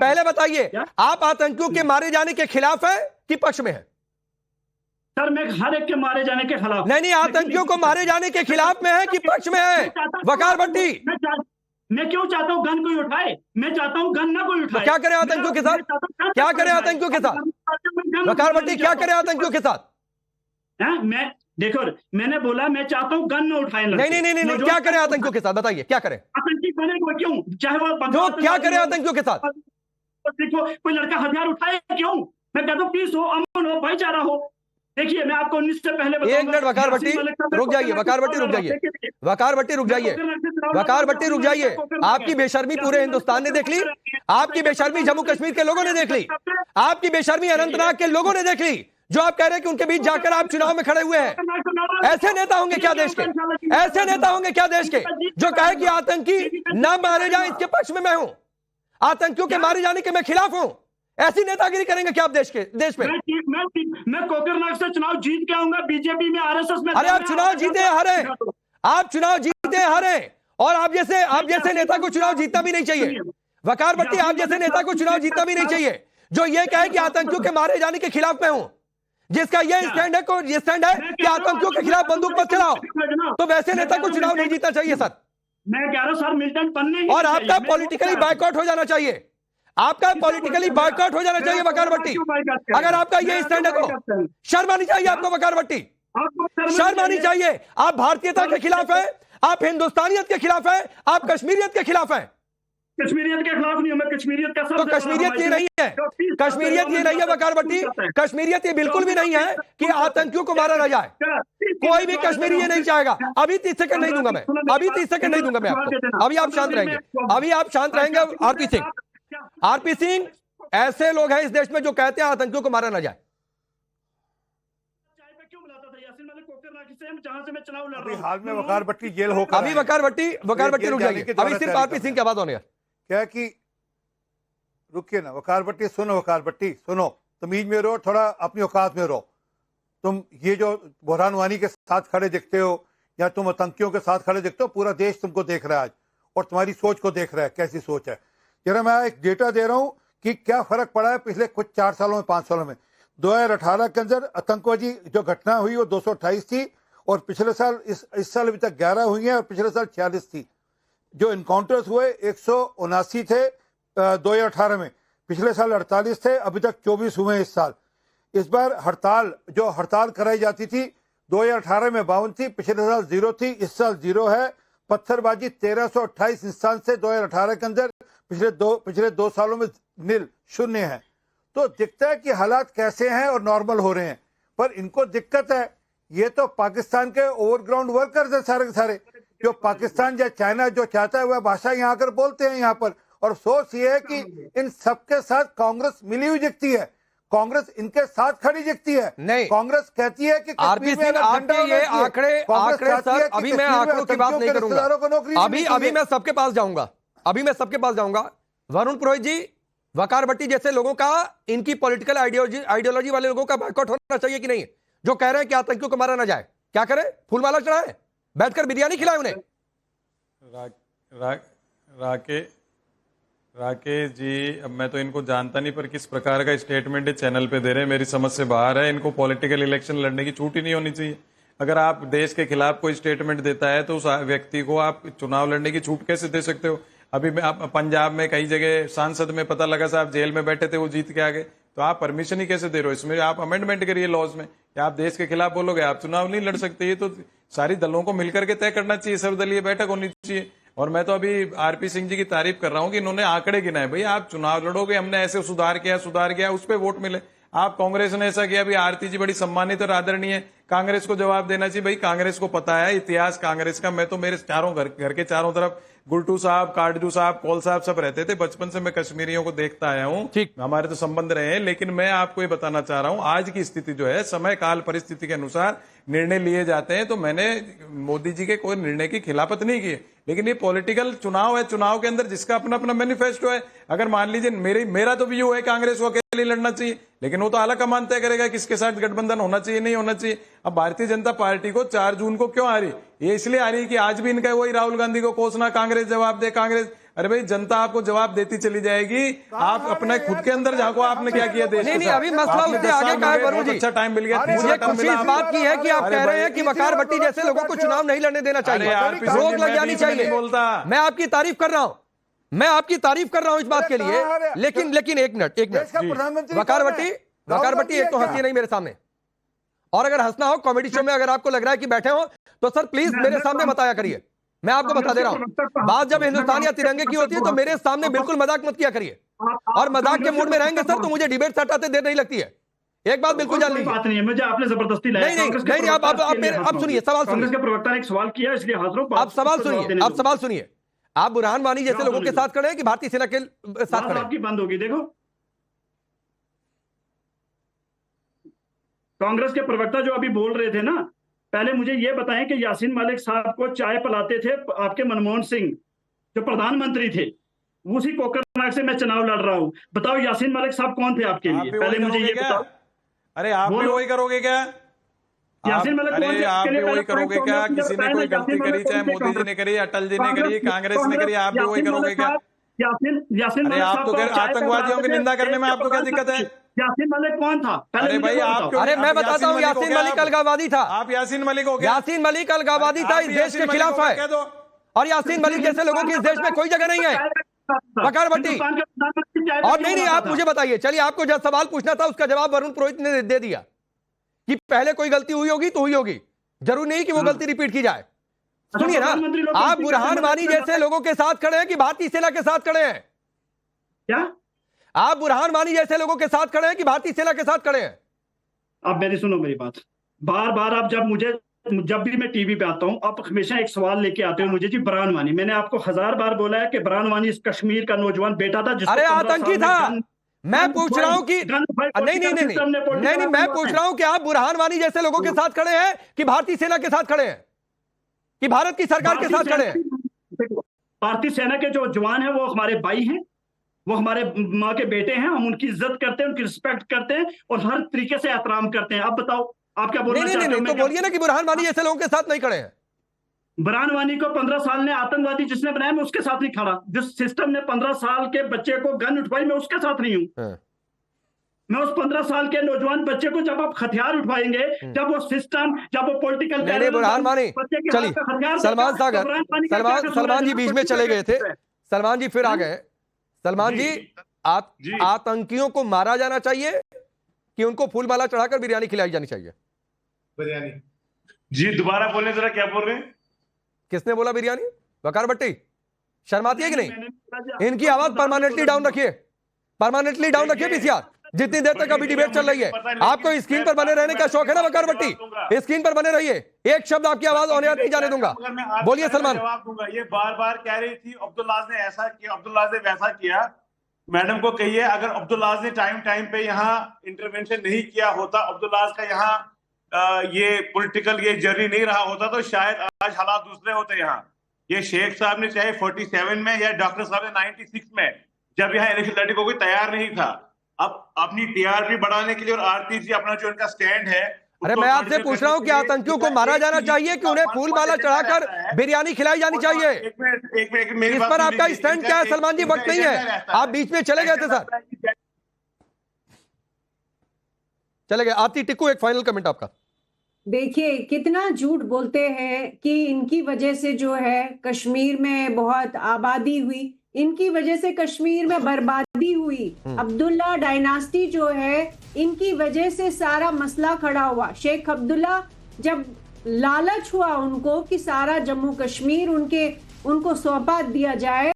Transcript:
पहले बताइए, आप आतंकियों के मारे जाने के खिलाफ है कि पक्ष में है? सर मैं हर एक के मारे जाने के खिलाफ। नहीं, आतंकियों को मारे जाने के खिलाफ में है कि पक्ष में है? वकार भट्टी, मैं क्यों चाहता हूँ गन कोई उठाए? मैं चाहता हूँ गन ना कोई उठाए। क्या करें आतंकियों के साथ? क्या करें आतंकियों के साथ? वकार भट्टी, क्या करें आतंकियों के साथ? मैं देखो, मैंने बोला मैं चाहता हूँ गन न उठाए। नहीं, क्या करें आतंकियों के साथ? बताइए क्या करें? आतंकी बने क्यों? चाहे वो क्या करें आतंकियों के साथ? देखो, कोई लड़का हथियार उठाए क्यों? मैं कहता हूँ पीस हो, अमन हो, भाईचारा हो। देखिए मैं आपको 19 से पहले एक मिनट वकार भट्टी रुक जाइए, वकार भट्टी रुक जाइए, वकार भट्टी रुक जाइए, वकार भट्टी रुक जाइए। आपकी बेशर्मी पूरे हिंदुस्तान ने देख ली, आपकी बेशर्मी जम्मू कश्मीर के लोगों ने देख ली, आपकी बेशर्मी अनंतनाग के लोगों ने देख ली, जो आप कह रहे हैं कि उनके बीच जाकर आप चुनाव में खड़े हुए हैं। ऐसे नेता होंगे क्या देश के? ऐसे नेता होंगे क्या देश के जो कहे कि आतंकी ना मारे जाए, इसके पक्ष में मैं हूं, आतंकियों के मारे जाने के मैं खिलाफ हूं? ऐसी नेतागिरी करेंगे क्या आप देश में? मैं कोकरनाग से चुनाव जीत के आऊंगा, बीजेपी में, आरएसएस में। अरे आप चुनाव जीते हारे, आप चुनाव जीते हारे, और आप जैसे नेता को चुनाव जीतना भी नहीं चाहिए। वकार भट्टी, आप जैसे नेता को चुनाव जीतना भी नहीं चाहिए जो ये कहे कि आतंकियों के मारे जाने के खिलाफ मैं हूं, जिसका ये स्टैंड है कि आतंकियों के खिलाफ बंदूक मत चलाओ, तो वैसे नेता को चुनाव नहीं जीतना चाहिए सर। मैं 11 साल मिलिटेंट बनने, और आपका पॉलिटिकली बायकॉट हो जाना चाहिए, आपका पॉलिटिकली बायकॉट हो जाना चाहिए वकार भट्टी। अगर आपका ये स्टैंड है तो शर्म आनी चाहिए आपको वकार भट्टी, शर्म आनी चाहिए। आप भारतीयता के खिलाफ है, आप हिंदुस्तानियत के खिलाफ है, आप कश्मीरियत के खिलाफ है। कश्मीरियत के खिलाफ नहीं हूं मैं, कश्मीरियत का तो कश्मीरियत ये नहीं है, कश्मीरियत ये नहीं है वकार भट्टी, कश्मीरियत ये बिल्कुल भी नहीं है कि आतंकियों को मारा ना जाए। कोई भी कश्मीरी ये नहीं चाहेगा। अभी 30 सेकंड नहीं दूंगा मैं, अभी 30 सेकंड नहीं दूंगा मैं आपको, अभी आप शांत रहेंगे, अभी आप शांत रहेंगे। आरपी सिंह, ऐसे लोग हैं इस देश में जो कहते हैं आतंकियों को मारा ना जाए। अभी हाल में वकार भट्टी जेल होकर, अभी वकार भट्टी रुक जाइए, अभी सिर्फ आरपी सिंह की आवाज होने है। क्या कि रुकिए ना वकार भट्टी, सुनो वकार भट्टी, सुनो, तमीज में रहो, थोड़ा अपनी औकात में रहो। तुम ये जो बुरहान वानी के साथ खड़े दिखते हो या तुम आतंकियों के साथ खड़े दिखते हो, पूरा देश तुमको देख रहा है आज, और तुम्हारी सोच को देख रहा है, कैसी सोच है। जरा मैं एक डेटा दे रहा हूं कि क्या फर्क पड़ा है पिछले कुछ 4 सालों में, 5 सालों में। 2018 के अंदर आतंकवादी जो घटना हुई वो 228 थी, और पिछले साल इस साल अभी तक 11 हुई हैं, और पिछले साल 46 थी। जो इनकाउंटर्स हुए 179 थे 2018 में, पिछले साल 48 थे, अभी तक 24 हुए इस साल। इस बार हड़ताल कराई जाती थी 2018 में 52 थी, पिछले साल 0 थी, इस साल 0 है। पत्थरबाजी 1328 इंसान से 2018 के अंदर, पिछले दो सालों में नील, शून्य है। तो दिखता है कि हालात कैसे हैं और नॉर्मल हो रहे हैं, पर इनको दिक्कत है। ये तो पाकिस्तान के ओवरग्राउंड वर्कर्स है सारे के सारे, जो पाकिस्तान या चाइना जो चाहता है वह भाषा यहाँ आकर बोलते हैं यहाँ पर। और सोच ये है कि इन सबके साथ कांग्रेस मिली हुई दिखती है, कांग्रेस इनके साथ खड़ी दिखती है। नहीं, कांग्रेस कहती है कि आरपी सिंह, आपके ये आंकड़े सर, अभी मैं आंकड़ों की बात नहीं करूंगा, अभी मैं सबके पास जाऊंगा, वरुण पुरोहित जी, वकार भट्टी जैसे लोगों का, इनकी पॉलिटिकल आइडियोलॉजी वाले लोगों का बायकॉट होना चाहिए कि नहीं, जो कह रहे हैं कि आतंकियों को मारा ना जाए? क्या करें? फूलमाला चढ़ाएं, बैठकर बिरयानी खिलाएं उन्हें? राकेश जी, अब मैं तो इनको जानता नहीं, पर किस प्रकार का स्टेटमेंट इस चैनल पे दे रहे हैं मेरी समझ से बाहर है। इनको पॉलिटिकल इलेक्शन लड़ने की छूट ही नहीं होनी चाहिए। अगर आप देश के खिलाफ कोई स्टेटमेंट देता है तो उस व्यक्ति को आप चुनाव लड़ने की छूट कैसे दे सकते हो? अभी मैं आप पंजाब में कई जगह सांसद में पता लगा साहब जेल में बैठे थे, वो जीत के आ गए, तो आप परमिशन ही कैसे दे रहे हो? इसमें आप अमेंडमेंट करिए लॉज में कि आप देश के खिलाफ बोलोगे आप चुनाव नहीं लड़ सकते। ये तो सारी दलों को मिलकर के तय करना चाहिए, सर्वदलीय बैठक होनी चाहिए। और मैं तो अभी आरपी सिंह जी की तारीफ कर रहा हूं कि इन्होंने आंकड़े गिनाए। भाई आप चुनाव लड़ोगे, हमने ऐसे सुधार किया, उस पर वोट मिले। आप कांग्रेस ने ऐसा किया, भाई आरती जी बड़ी सम्मानित और आदरणीय है, कांग्रेस को जवाब देना चाहिए। भाई कांग्रेस को पता है इतिहास कांग्रेस का। मैं तो मेरे चारों घर के चारों तरफ गुलटू साहब, काटजू साहब, कौल साहब सब रहते थे, बचपन से मैं कश्मीरियों को देखता आया हूं, हमारे तो संबंध रहे हैं। लेकिन मैं आपको ये बताना चाह रहा हूं, आज की स्थिति जो है, समय काल परिस्थिति के अनुसार निर्णय लिए जाते हैं। तो मैंने मोदी जी के कोई निर्णय की खिलाफत नहीं की, लेकिन ये पॉलिटिकल चुनाव है, चुनाव के अंदर जिसका अपना अपना मैनिफेस्टो है। अगर मान लीजिए मेरा तो व्यू है कांग्रेस को अकेले लड़ना चाहिए, लेकिन वो तो आला कमान तय करेगा किसके साथ गठबंधन होना चाहिए, नहीं होना चाहिए। अब भारतीय जनता पार्टी को 4 जून को क्यों आ रही? ये इसलिए आ रही है कि आज भी इनका वही राहुल गांधी को कोसना, कांग्रेस जवाब दे, कांग्रेस। अरे भाई जनता आपको जवाब देती चली जाएगी, आप अपने खुद के अंदर झांको, आपने क्या किया देश के नहीं, साथ? अभी मसला आपने उससे 10 आगे साल का है में वरुण बहुत जी। अच्छा टाइम मिल गया। मुझे खुशी इस बात की है कि आप कह रहे हैं कि वकार भट्टी जैसे लोगों को चुनाव नहीं लड़ने देना चाहिए, अरे यार, रोक लग मैं जानी बीच में चाहिए। नहीं बोलता। मैं आपकी तारीफ कर रहा हूं, मैं आपकी तारीफ कर रहा हूं इस बात के लिए, लेकिन एक मिनट वकार भट्टी एक तो हंसी नहीं मेरे सामने, और अगर हंसना हो कॉमेडी शो में, अगर आपको लग रहा है कि बैठे हो तो सर प्लीज मेरे सामने बताया करिए। मैं आपको बता दे रहा हूं, बात जब हिंदुस्तान या तिरंगे की होती है तो मेरे सामने बिल्कुल मजाक मत किया करिए, और मजाक के मूड में रहेंगे सर तो मुझे डिबेट से हटाते देर नहीं लगती है। एक बात बिल्कुल जान लीजिए, बात नहीं है, मुझे आपने जबरदस्ती लाया। नहीं, आप सुनिए, सवाल सुनिए, कांग्रेस के प्रवक्ता ने एक सवाल किया इसलिए हाजिर हूं। आप सवाल सुनिए, आप बुरहान वानी जैसे लोगों के साथ खड़े हैं कि भारतीय सेना के साथ खड़े हैं? आपकी बंद होगी। देखो, कांग्रेस के प्रवक्ता जो अभी बोल रहे थे ना, पहले मुझे ये बताएं कि यासीन मलिक साहब को चाय पिलाते थे आपके मनमोहन सिंह जो प्रधानमंत्री थे, उसी कोकरनाग से मैं चुनाव लड़ रहा हूं। बताओ यासीन मलिक साहब कौन थे आपके लिए? पहले मुझे ये बताओ। अरे आप भी वही करोगे क्या? यासीन मलिक कौन थे? आप भी वही करोगे क्या? किसी ने कोई गलती करी, चाहे मोदी जी ने करी, अटल जी ने करी, कांग्रेस ने करी, आप भी वही करोगे क्या? यासीन अरे आप तो आतंकवादियों की निंदा करने में आपको क्या दिक्कत है? यासीन मलिक कौन था? अरे भाई आप, अरे मैं बताता हूँ, यासीन मलिक अलगावादी था। आप यासीन मलिक हो गए? यासीन मलिक अलगावादी था, इस देश के खिलाफ है, और यासीन मलिक जैसे लोगों की इस देश में कोई जगह नहीं है। वकार भट्टी, और नहीं, आप मुझे बताइए, चलिए आपको जब सवाल पूछना था उसका जवाब वरुण पुरोहित ने दे दिया कि पहले कोई गलती हुई होगी तो हुई होगी, जरूर नहीं कि वो गलती रिपीट की जाए। सुनिए ना, आप बुरहान वानी जैसे लोगों के साथ खड़े हैं कि भारतीय सेना के साथ खड़े हैं? क्या आप बुरहान वानी जैसे लोगों के साथ खड़े हैं कि भारतीय सेना के साथ खड़े हैं? अब मेरी सुनो मेरी बात, बार बार आप जब भी मैं टीवी पे आता हूं, आप हमेशा एक सवाल लेके आते हो मुझे जी, बुरहान वानी। मैंने आपको 1000 बार बोला है कि बुरहान वानी इस कश्मीर का नौजवान बेटा था जिसको अरे 15 आतंकी साल था। में मैं पूछ रहा हूं कि नहीं, मैं पूछ रहा हूं कि आप बुरहान वानी जैसे लोगों के साथ खड़े हैं कि भारतीय सेना के साथ खड़े हैं, कि भारत की सरकार के साथ खड़े हैं? भारतीय सेना के जो जवान हैं वो हमारे भाई हैं, वो हमारे माँ के बेटे हैं, हम उनकी इज्जत करते हैं, उनकी रिस्पेक्ट करते हैं और हर तरीके से एहतराम करते हैं। अब बताओ आप क्या बोलना चाहते हो? तो बोलिए ना कि बुरहान वानी जैसे लोगों के साथ नहीं खड़े हैं। बुरहान वानी को 15 साल ने आतंकवादी जिसने बनाया, मैं उसके साथ नहीं खड़ा। जिस सिस्टम ने 15 साल के बच्चे को गन उठवाई, मैं उसके साथ नहीं हूं। मैं उस 15 साल के नौजवान बच्चे को, जब आप हथियार उठवाएंगे, जब वो सिस्टम, जब वो पॉलिटिकल बुरहान वानी, चलिए सलमान सागर, सलमान जी बीच में चले गए थे, सलमान जी फिर आ गए। सलमान जी, आतंकियों को मारा जाना चाहिए कि उनको फूल माला चढ़ाकर बिरयानी खिलाई जानी चाहिए? बिरयानी जी, दोबारा बोले जरा, क्या बोल रहे हैं? किसने बोला बिरयानी? वकार भट्टी, शर्माती है कि नहीं? इनकी आवाज परमानेंटली डाउन रखिए, परमानेंटली डाउन रखिए पीसीआर, जितनी देर तक अभी डिबेट चल रही है। आपको स्क्रीन पर बने रहने का शौक है ना वकार भट्टी? स्क्रीन पर बने रहिए, एक शब्द आपकी आवाज ऑन एयर नहीं जाने दूंगा। बोलिए सलमान। जवाब दूंगा। ये बार बार कह रही थी अब्दुल्लाह ने ऐसा किया, अब्दुल्लाह ने वैसा किया। मैडम को कहिए, अगर अब्दुल्लाह ने टाइम पे यहाँ इंटरवेंशन नहीं किया होता, अब्दुल्लाह का यहाँ ये पॉलिटिकल ये जर्नी नहीं रहा होता, तो शायद आज हालात दूसरे होते। यहाँ ये शेख साहब ने चाहे 47 में या डॉक्टर साहब ने 96 में, जब यहाँ इलेक्शन लड़ने को कोई तैयार नहीं था, अब अपनी टीआरपी बढ़ाने के लिए और आरटीजी अपना जो इनका स्टैंड है। अरे मैं आपसे पूछ रहा हूं कि आतंकियों को मारा जाना चाहिए कि उन्हें फूल माला चढ़ाकर बिरयानी खिलाई जानी चाहिए? इस पर आपका स्टैंड क्या है सलमान जी? वक्त नहीं है, आप बीच में चले गए थे सर, चले गए। आती टिक्कू, एक फाइनल कमेंट आपका। देखिए कितना झूठ बोलते हैं कि इनकी वजह से जो है कश्मीर में बहुत आबादी हुई, इनकी वजह से कश्मीर में बर्बादी हुई। अब्दुल्ला डायनास्टी जो है, इनकी वजह से सारा मसला खड़ा हुआ। शेख अब्दुल्ला, जब लालच हुआ उनको कि सारा जम्मू कश्मीर उनको सौंपा दिया जाए,